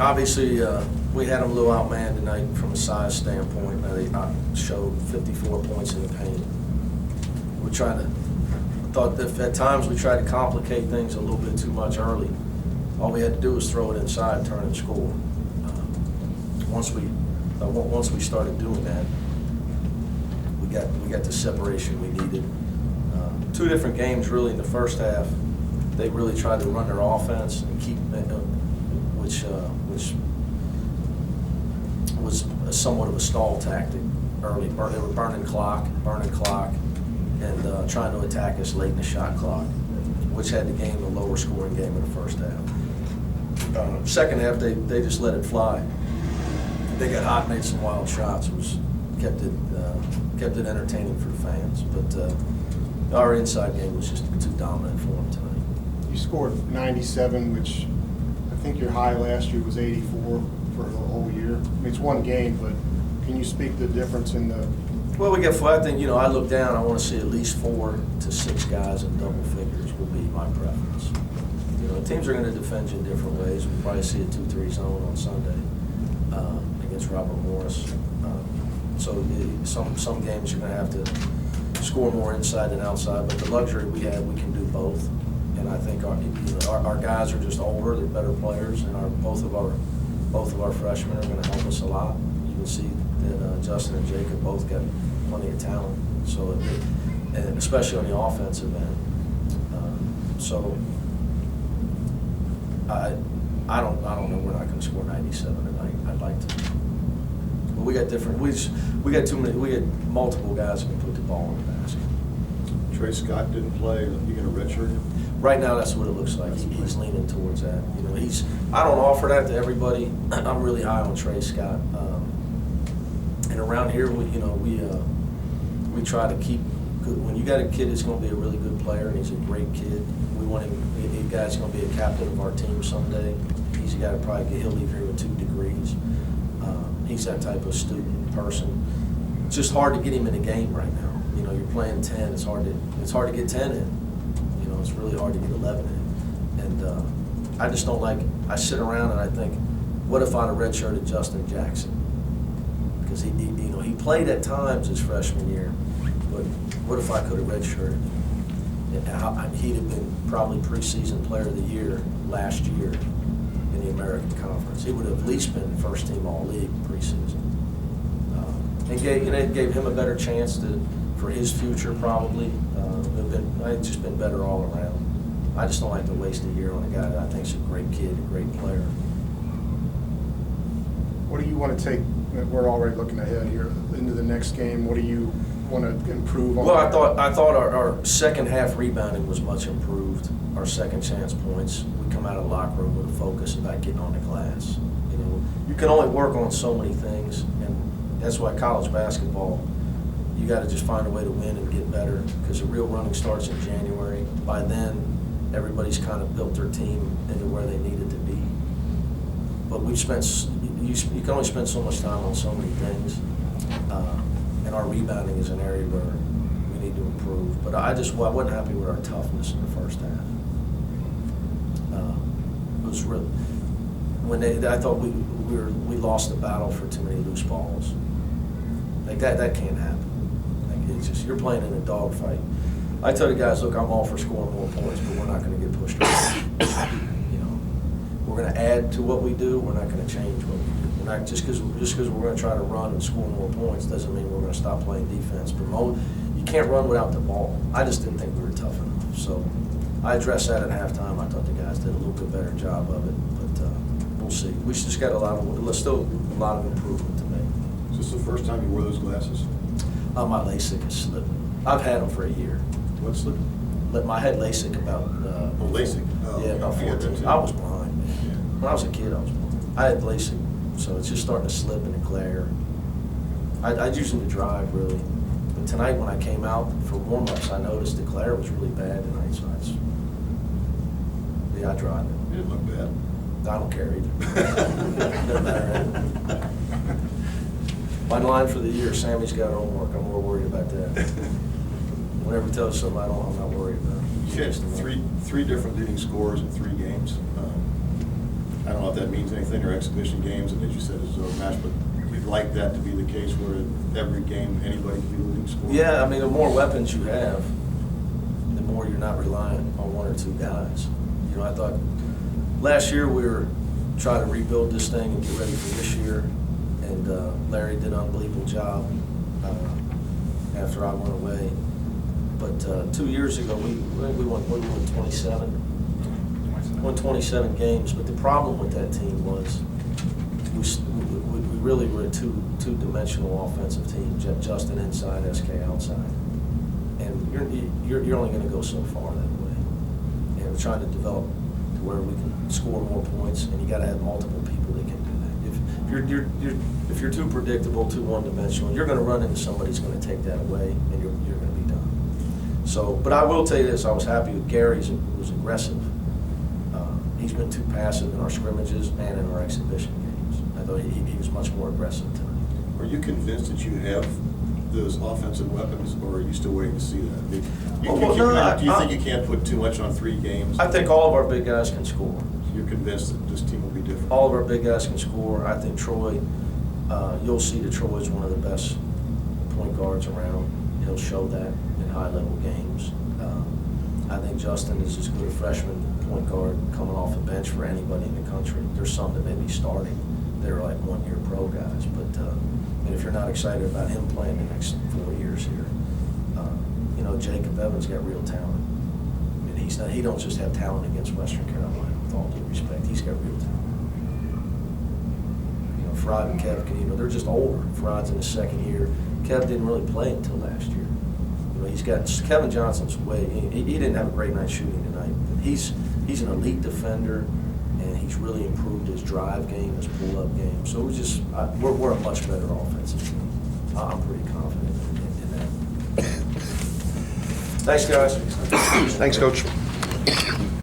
Obviously, we had them a little outmanned tonight from a size standpoint. They showed 54 points in the paint. Thought that at times we tried to complicate things a little bit too much early. All we had to do was throw it inside, turn and score. Once we started doing that, we got the separation we needed. Two different games really in the first half. They really tried to run their offense and keep, which was somewhat of a stall tactic early. They were burning clock, and trying to attack us late in the shot clock, which had the game a lower scoring game in the first half. Second half, they just let it fly. They got hot, made some wild shots. Kept it entertaining for the fans. But our inside game was just too dominant for them tonight. You scored 97, which I think your high last year was 84 for the whole year. I mean, it's one game, but can you speak to the difference in the? Well, we got. I think I look down. I want to see at least 4 to 6 guys in double figures would be my preference. Teams are going to defend you in different ways. We'll probably see a 2-3 zone on Sunday against Robert Morris. So some games you're going to have to score more inside than outside. But the luxury we have, we can do both. And I think our guys are just older. They're better players, and both of our freshmen are going to help us a lot. You can see that Justin and Jacob both got plenty of talent. So, and especially on the offensive end. So I don't know. We're not going to score 97 tonight. I'd like to, but we got different. We got too many. We had multiple guys who can put the ball in the basket. Trey Scott didn't play. You going to redshirt him? Right now, that's what it looks like. He's leaning towards that. I don't offer that to everybody. I'm really high on Trey Scott. And around here, we try to keep good. When you got a kid that's going to be a really good player and he's a great kid, we want him. A guy's going to be a captain of our team someday. He's a guy that he'll leave here with 2 degrees. He's that type of student person. It's just hard to get him in the game right now. You're playing 10. It's hard to get 10 in. It's really hard to get 11 in. And I just don't like. I sit around and I think, what if I'd have redshirted Justin Jackson? Because he played at times his freshman year, but what if I could have redshirted him? He'd have been probably preseason player of the year last year in the American Conference. He would have at least been first team All-League preseason, and gave him a better chance for his future probably. I'd just been better all around. I just don't like to waste a year on a guy that I think's a great kid, a great player. What do you want to take? We're already looking ahead here into the next game. What do you want to improve on? Well, I thought our second half rebounding was much improved. Our second chance points. We come out of the locker room with a focus about getting on the glass. You can only work on so many things, and that's why college basketball, you got to just find a way to win and get better, because the real running starts in January. By then, everybody's kind of built their team into where they needed to be. But you can only spend so much time on so many things. And our rebounding is an area where we need to improve. But I wasn't happy with our toughness in the first half. It was really I thought we lost the battle for too many loose balls. Like that can't happen. Like it's just, you're playing in a dogfight. I tell the guys, look, I'm all for scoring more points, but we're not going to get pushed around. We're going to add to what we do. We're not going to change what we do. We're not just because we're going to try to run and score more points doesn't mean we're going to stop playing defense. But you can't run without the ball. I just didn't think we were tough enough. So I addressed that at halftime. I thought the guys did a little bit better job of it, but we'll see. We just got still a lot of improvement to make. Is this the first time you wore those glasses? My LASIK is slipping. I've had them for a year. What's slipping? I had LASIK about. LASIK. About 14. I was blind. Yeah. When I was a kid, I was blind. I had LASIK, so it's just starting to slip and glare. I'd use them to drive, really. But tonight, when I came out for warm-ups, I noticed the glare was really bad tonight, so I drive it. It didn't look bad. I don't care either. Doesn't matter. My line for the year, Sammy's got homework. I'm more worried about that. Whenever he tells something I'm not worried about. You had three different leading scorers in 3 games. I I don't know if that means anything, or exhibition games, and as you said, it's a match, but you'd like that to be the case where every game, anybody can be leading scorer? Yeah, I mean, the more weapons you have, the more you're not relying on one or two guys. You know, I thought last year we were trying to rebuild this thing and get ready for this year, and Larry did an unbelievable job after I went away. But 2 years ago, we won 27. Won 27 games, but the problem with that team was we really were a two-dimensional offensive team, Justin inside, SK outside. And you're only going to go so far that way. And we're trying to develop to where we can score more points, and you got to have multiple people that can do that. If you're too predictable, too one-dimensional, you're going to run into somebody who's going to take that away, and you're going to be done. So, but I will tell you this: I was happy with Gary. He was aggressive. He's been too passive in our scrimmages and in our exhibition games. I thought he was much more aggressive tonight. Are you convinced that you have those offensive weapons, or are you still waiting to see that? Do you think you can't put too much on 3 games? I think all of our big guys can score. You're convinced that this team will be different? All of our big guys can score. I think Troy, you'll see that Troy's one of the best point guards around. He'll show that in high-level games. I think Justin is as good a freshman point guard coming off the bench for anybody in the country. There's some that may be starting. They're like one-year pro guys. But and if you're not excited about him playing the next 4 years here, you know, Jacob Evans got real talent. I mean, he don't just have talent against Western Carolina, with all due respect. He's got real talent. You know, Frod and Kev, you know, they're just older. Frod's in his second year. Kev didn't really play until last year. You know, Kevin Johnson's he didn't have a great night shooting tonight. But he's an elite defender, and he's really improved his drive game, his pull-up game. So we're a much better offensive team. I'm pretty confident in that. Thanks, guys. Thanks, Coach.